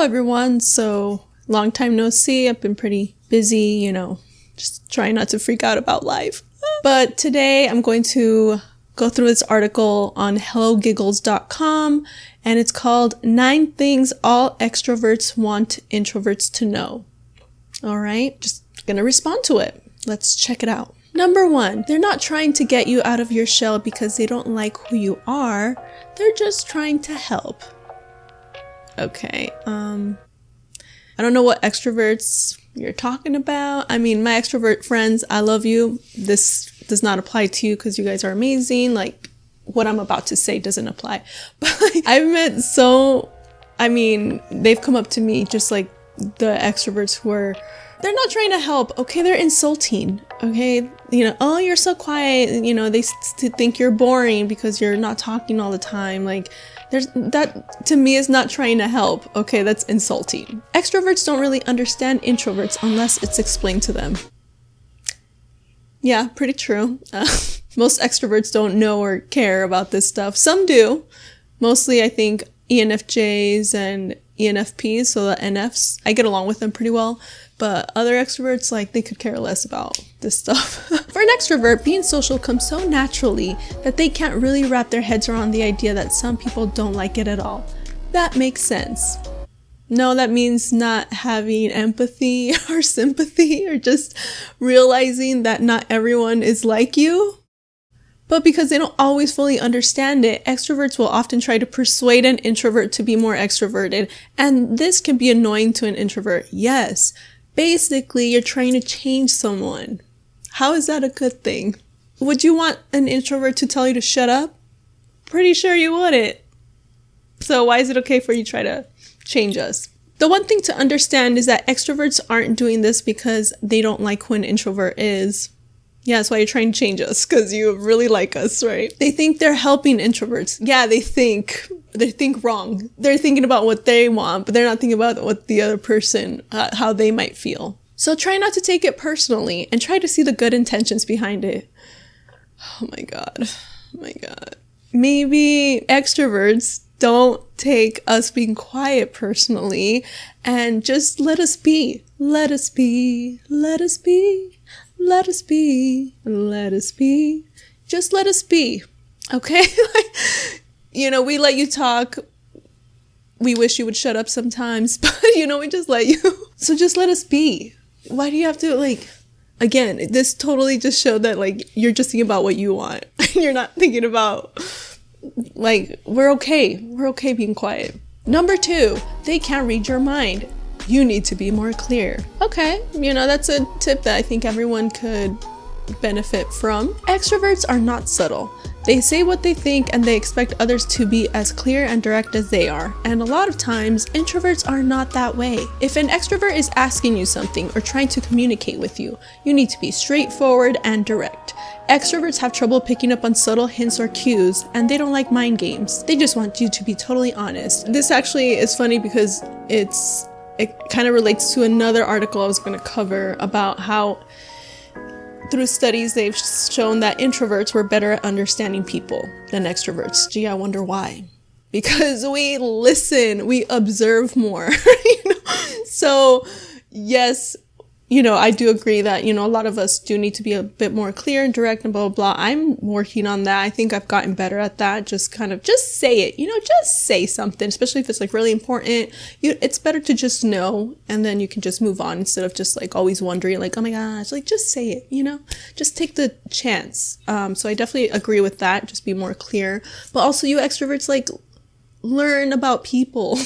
everyone. So long time no see. I've been pretty busy, just trying not to freak out about life. But today I'm going to go through this article on hellogiggles.com, and it's called 9 Things All Extroverts Want Introverts to Know. All right, just gonna respond to it. Let's check it out. Number 1, they're not trying to get you out of your shell because they don't like who you are. They're just trying to help. Okay, I don't know what extroverts you're talking about. I mean, my extrovert friends, I love you. This does not apply to you because you guys are amazing. Like, what I'm about to say doesn't apply. But I've met they've come up to me, just like the extroverts who are, they're not trying to help. Okay, they're insulting. Okay, oh, you're so quiet. They think you're boring because you're not talking all the time. Like, that to me is not trying to help. Okay, that's insulting. Extroverts don't really understand introverts unless it's explained to them. Yeah, pretty true. Most extroverts don't know or care about this stuff. Some do. Mostly, I think, ENFJs and ENFPs, so the NFs, I get along with them pretty well. But other extroverts, they could care less about this stuff. For an extrovert, being social comes so naturally that they can't really wrap their heads around the idea that some people don't like it at all. That makes sense. No, that means not having empathy or sympathy or just realizing that not everyone is like you. But because they don't always fully understand it, extroverts will often try to persuade an introvert to be more extroverted. And this can be annoying to an introvert. Yes. Basically, you're trying to change someone. How is that a good thing? Would you want an introvert to tell you to shut up? Pretty sure you wouldn't. So why is it okay for you to try to change us? The one thing to understand is that extroverts aren't doing this because they don't like who an introvert is. Yeah, that's why you're trying to change us, because you really like us, right? They think they're helping introverts. Yeah, they think wrong. They're thinking about what they want, but they're not thinking about what the other person, how they might feel. So try not to take it personally and try to see the good intentions behind it. Oh my God. Maybe extroverts don't take us being quiet personally and just let us be. Let us be. Let us be. Let us be, let us be, just let us be, okay? We let you talk. We wish you would shut up sometimes, but we just let you. So just let us be. Why do you have to, again, this totally just showed that, you're just thinking about what you want. You're not thinking about, we're okay being quiet. Number 2, they can't read your mind. You need to be more clear. Okay, that's a tip that I think everyone could benefit from. Extroverts are not subtle. They say what they think and they expect others to be as clear and direct as they are. And a lot of times, introverts are not that way. If an extrovert is asking you something or trying to communicate with you, you need to be straightforward and direct. Extroverts have trouble picking up on subtle hints or cues, and they don't like mind games. They just want you to be totally honest. This actually is funny because it kind of relates to another article I was going to cover about how through studies they've shown that introverts were better at understanding people than extroverts. Gee, I wonder why. Because we listen, we observe more. So yes, I do agree that, a lot of us do need to be a bit more clear and direct and blah, blah, blah. I'm working on that. I think I've gotten better at that. Just say it, just say something, especially if it's really important. It's better to just know, and then you can just move on instead of just always wondering, oh my gosh, just say it, just take the chance. So I definitely agree with that. Just be more clear. But also you extroverts, learn about people,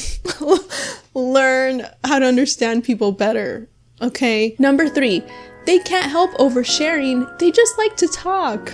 learn how to understand people better. Okay. Number 3, they can't help oversharing. They just like to talk.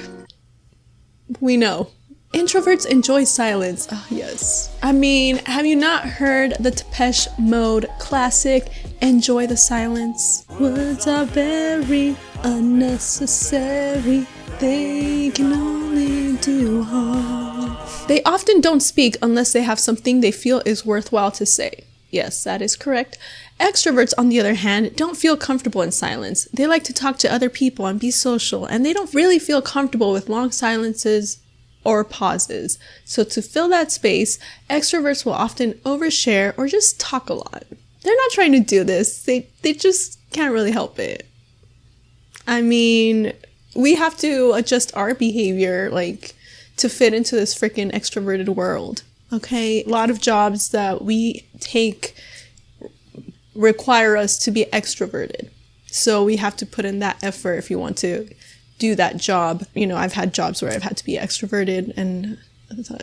We know. Introverts enjoy silence. Oh, yes. Have you not heard the Depeche Mode classic, Enjoy the Silence? Words are very unnecessary. They can only do harm. They often don't speak unless they have something they feel is worthwhile to say. Yes, that is correct. Extroverts, on the other hand, don't feel comfortable in silence. They like to talk to other people and be social, and they don't really feel comfortable with long silences or pauses. So to fill that space, extroverts will often overshare or just talk a lot. they're not trying to do this. They just can't really help it. I mean, we have to adjust our behavior, like, to fit into this freaking extroverted world, okay? A lot of jobs that we take require us to be extroverted. So we have to put in that effort if you want to do that job. You know, I've had jobs where I've had to be extroverted, and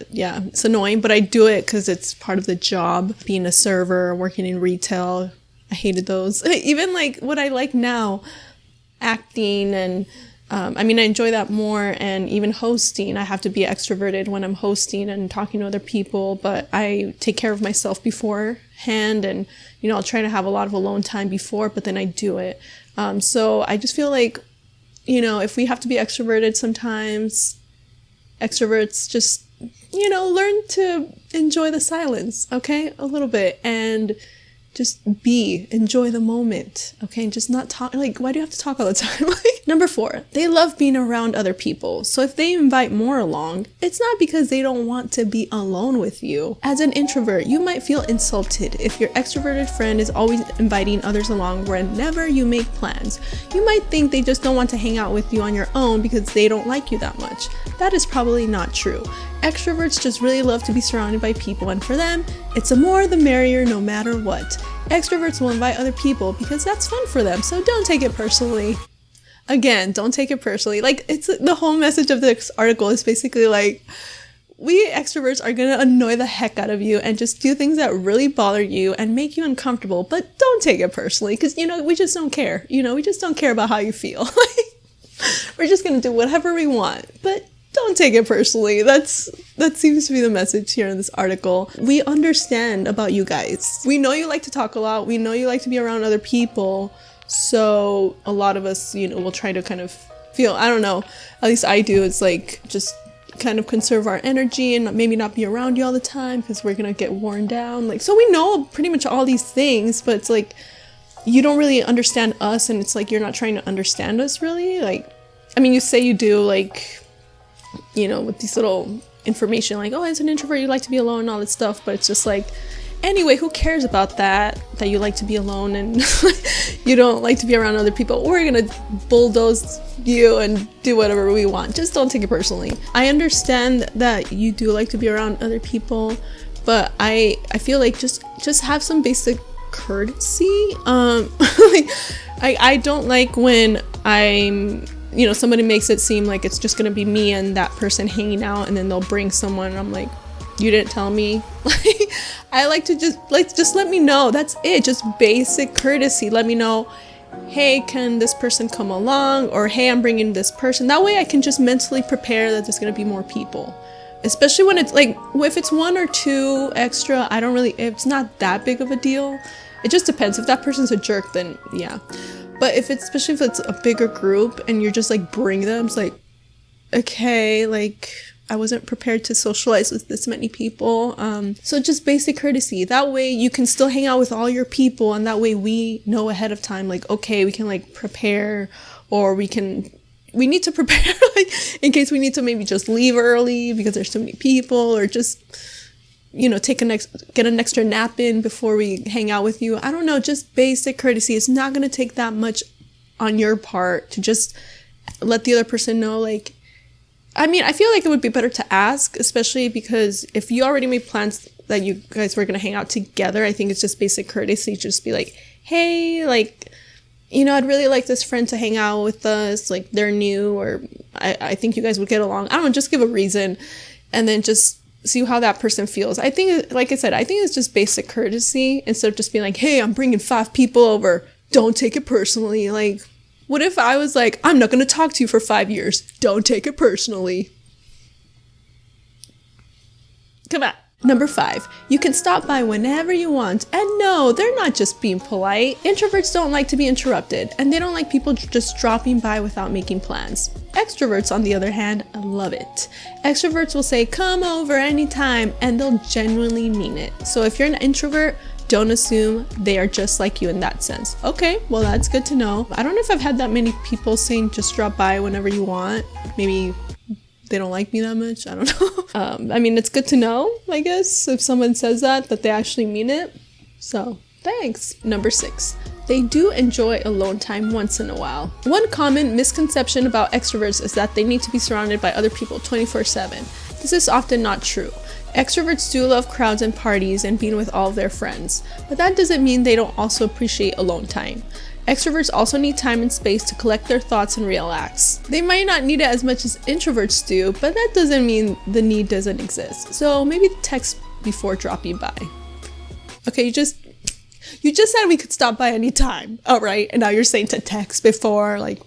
yeah, it's annoying, but I do it because it's part of the job. Being a server, working in retail, I hated those. Even like what I like now, acting, and I mean, I enjoy that more. And even hosting, I have to be extroverted when I'm hosting and talking to other people, but I take care of myself beforehand, and you know, I'll try to have a lot of alone time before, but then I do it. So I just feel like, you know, if we have to be extroverted sometimes, extroverts just, you know, learn to enjoy the silence, okay? A little bit, and just enjoy the moment, okay? And just not talk, like, why do you have to talk all the time? Number 4, they love being around other people. So if they invite more along, it's not because they don't want to be alone with you. As an introvert, you might feel insulted if your extroverted friend is always inviting others along whenever you make plans. You might think they just don't want to hang out with you on your own because they don't like you that much. That is probably not true. Extroverts just really love to be surrounded by people, and for them, it's the more the merrier no matter what. Extroverts will invite other people because that's fun for them, so don't take it personally. Again, don't take it personally. Like, it's the whole message of this article is basically like, we extroverts are going to annoy the heck out of you and just do things that really bother you and make you uncomfortable, but don't take it personally, because, you know, we just don't care. You know, we just don't care about how you feel. We're just going to do whatever we want, but don't take it personally. That seems to be the message here in this article. We understand about you guys. We know you like to talk a lot. We know you like to be around other people. So a lot of us, you know, will try to kind of feel, I don't know, at least I do. It's like, just kind of conserve our energy and maybe not be around you all the time because we're going to get worn down. Like, so we know pretty much all these things, but it's like, you don't really understand us, and it's like, you're not trying to understand us really. Like, I mean, you say you do, like, you know, with these little information, like, oh, as an introvert, you like to be alone and all that stuff, but it's just like, anyway, who cares about that you like to be alone and you don't like to be around other people? We're gonna bulldoze you and do whatever we want. Just don't take it personally. I understand that you do like to be around other people, but I feel like just have some basic courtesy. Like, I don't like when you know, somebody makes it seem like it's just gonna be me and that person hanging out, and then they'll bring someone and I'm like, you didn't tell me. I like to just let me know. That's it. Just basic courtesy. Let me know, hey, can this person come along? Or hey, I'm bringing this person. That way I can just mentally prepare that there's gonna be more people. Especially when it's like, if it's 1 or 2 extra, it's not that big of a deal. It just depends. If that person's a jerk, then yeah. But especially if it's a bigger group and you're just like bring them, it's like, okay, like, I wasn't prepared to socialize with this many people. So just basic courtesy. That way you can still hang out with all your people, and that way we know ahead of time, like, okay, we can like prepare, or we need to prepare like, in case we need to maybe just leave early because there's too many people, or just, you know, get an extra nap in before we hang out with you. I don't know, just basic courtesy. It's not going to take that much on your part to just let the other person know, like, I mean, I feel like it would be better to ask, especially because if you already made plans that you guys were going to hang out together, I think it's just basic courtesy. Just be like, hey, like, you know, I'd really like this friend to hang out with us. Like, they're new, or I think you guys would get along. I don't know, just give a reason, and then just see how that person feels. I think, like I said, I think it's just basic courtesy instead of just being like, hey, I'm bringing 5 people over. Don't take it personally. Like, what if I was like, I'm not going to talk to you for 5 years. Don't take it personally. Come on. Number 5, you can stop by whenever you want. And no, they're not just being polite. Introverts don't like to be interrupted, and they don't like people just dropping by without making plans. Extroverts, on the other hand, love it. Extroverts will say, come over anytime, and they'll genuinely mean it. So if you're an introvert, don't assume they are just like you in that sense. Okay, well, that's good to know. I don't know if I've had that many people saying just drop by whenever you want. Maybe they don't like me that much. I don't know. I mean, it's good to know, I guess, if someone says that they actually mean it. So Thanks. Number 6. They do enjoy alone time once in a while. One common misconception about extroverts is that they need to be surrounded by other people 24/7. This is often not true. Extroverts do love crowds and parties and being with all of their friends, but that doesn't mean they don't also appreciate alone time. Extroverts also need time and space to collect their thoughts and relax. They might not need it as much as introverts do, but that doesn't mean the need doesn't exist. So maybe text before dropping by. Okay, you just said we could stop by any time. All right, and now you're saying to text before, like,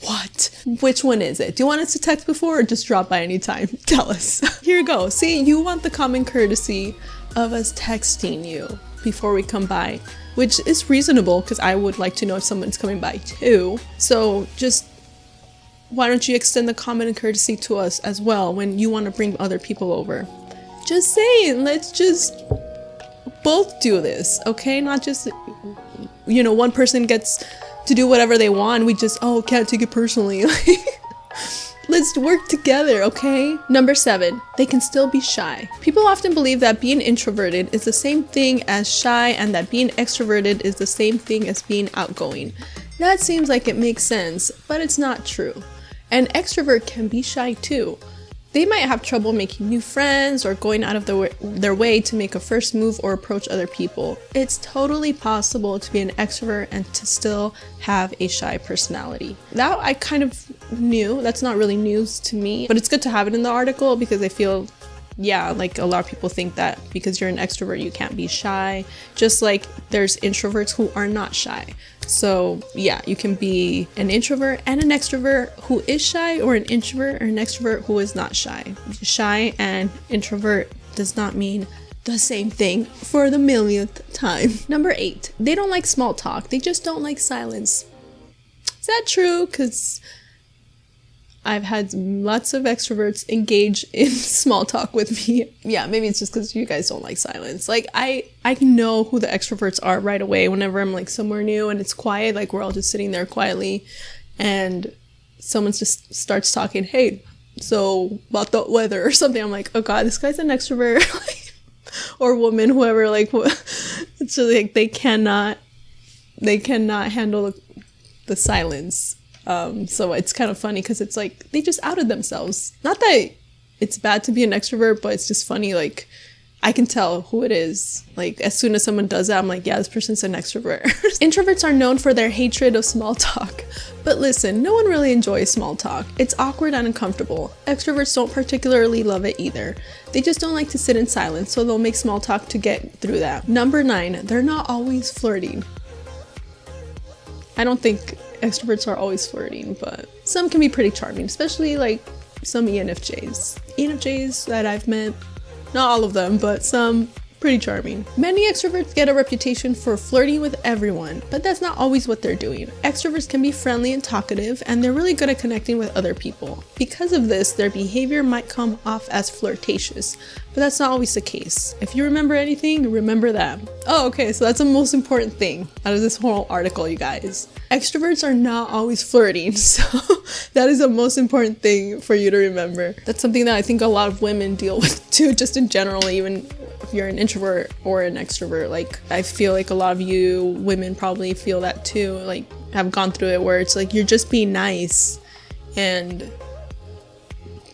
what? Which one is it? Do you want us to text before or just drop by anytime? Tell us. Here you go. See, you want the common courtesy of us texting you before we come by, which is reasonable because I would like to know if someone's coming by too. So just why don't you extend the common courtesy to us as well when you want to bring other people over? Just saying, let's just both do this, okay? Not just, one person gets to do whatever they want. We just, can't take it personally. Let's work together, okay? Number 7, they can still be shy. People often believe that being introverted is the same thing as shy and that being extroverted is the same thing as being outgoing. That seems like it makes sense, but it's not true. An extrovert can be shy too. They might have trouble making new friends or going out of their way to make a first move or approach other people. It's totally possible to be an extrovert and to still have a shy personality. That I kind of knew. That's not really news to me, but it's good to have it in the article because I feel, like a lot of people think that because you're an extrovert, you can't be shy. Just like there's introverts who are not shy. So you can be an introvert and an extrovert who is shy, or an introvert or an extrovert who is not shy. Shy and introvert does not mean the same thing for the millionth time. Number 8, they don't like small talk. They just don't like silence. Is that true? Because I've had lots of extroverts engage in small talk with me. Yeah, maybe it's just because you guys don't like silence. Like, I know who the extroverts are right away whenever I'm like somewhere new and it's quiet, like we're all just sitting there quietly and someone just starts talking, hey, so about the weather or something. I'm like, oh God, this guy's an extrovert. Or woman, whoever, like, it's just like they cannot handle the silence. So it's kind of funny because it's like they just outed themselves. Not that it's bad to be an extrovert, but it's just funny. Like, I can tell who it is. Like, as soon as someone does that, I'm like, yeah, this person's an extrovert. Introverts are known for their hatred of small talk. But listen, no one really enjoys small talk. It's awkward and uncomfortable. Extroverts don't particularly love it either. They just don't like to sit in silence, so they'll make small talk to get through that. Number 9, they're not always flirting. I don't think extroverts are always flirting, but some can be pretty charming, especially like some ENFJs. ENFJs that I've met, not all of them, but some pretty charming. Many extroverts get a reputation for flirting with everyone, but that's not always what they're doing. Extroverts can be friendly and talkative, and they're really good at connecting with other people. Because of this, their behavior might come off as flirtatious, but that's not always the case. If you remember anything, remember that. Oh, okay, so that's the most important thing out of this whole article, you guys. Extroverts are not always flirting, so that is the most important thing for you to remember. That's something that I think a lot of women deal with too, just in general, even if you're an introvert or an extrovert. Like, I feel like a lot of you women probably feel that too, like have gone through it, where it's like you're just being nice and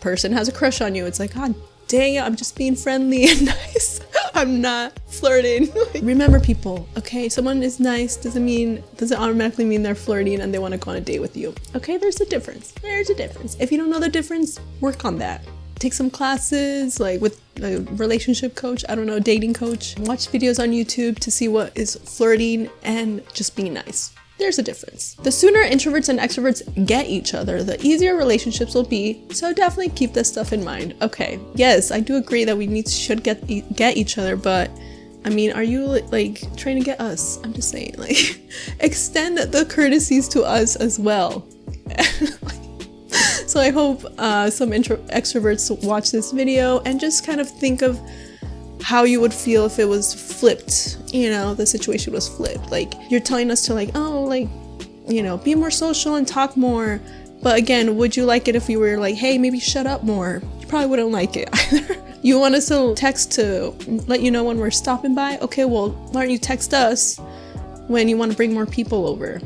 person has a crush on you. It's like, God dang it, I'm just being friendly and nice. I'm not flirting. Remember, people, okay? Someone is nice doesn't automatically mean they're flirting and they want to go on a date with you. Okay, there's a difference. There's a difference. If you don't know the difference, work on that. Take some classes, like with a relationship coach, I don't know, dating coach. Watch videos on YouTube to see what is flirting and just being nice. There's a difference. The sooner introverts and extroverts get each other, the easier relationships will be, so definitely keep this stuff in mind. Okay, yes, I do agree that we should get each other, but I mean, are you like trying to get us? I'm just saying, like, extend the courtesies to us as well. So I hope some extroverts watch this video and just kind of think of how you would feel if it was flipped, the situation was flipped. Like, you're telling us to be more social and talk more. But again, would you like it if you were like, hey, maybe shut up more? You probably wouldn't like it either. You want us to text to let you know when we're stopping by? Okay, well, why don't you text us when you want to bring more people over?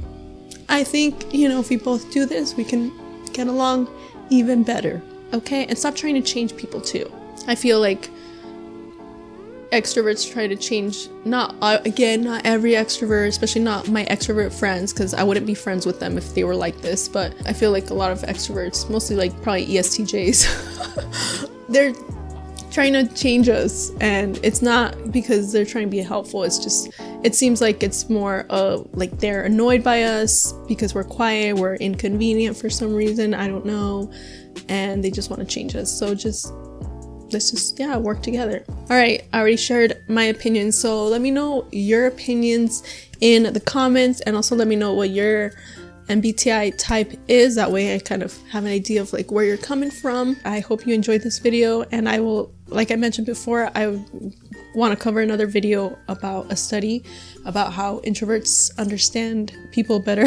I think, if we both do this, we can get along even better, okay? And stop trying to change people too. I feel like extroverts try to change, not every extrovert, especially not my extrovert friends, because I wouldn't be friends with them if they were like this, but I feel like a lot of extroverts, mostly like probably ESTJs, they're trying to change us, and it's not because they're trying to be helpful. It's just, it seems like it's more like they're annoyed by us because we're quiet, we're inconvenient for some reason, I don't know, and they just want to change us. So let's just work together. All right, I already shared my opinions, so let me know your opinions in the comments, and also let me know what your MBTI type is. That way I kind of have an idea of like where you're coming from. I hope you enjoyed this video, and I will, like I mentioned before, I want to cover another video about a study about how introverts understand people better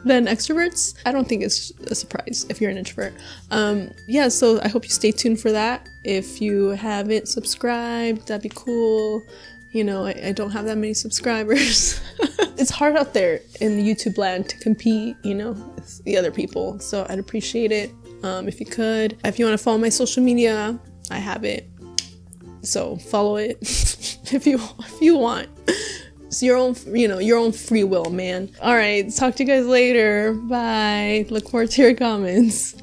than extroverts. I don't think it's a surprise if you're an introvert. So I hope you stay tuned for that. If you haven't subscribed, that'd be cool. I don't have that many subscribers. It's hard out there in YouTube land to compete, with the other people. So I'd appreciate it if you could. If you want to follow my social media, I have it. So follow it if you want. It's your own free will, man. All right, talk to you guys later. Bye. Look forward to your comments.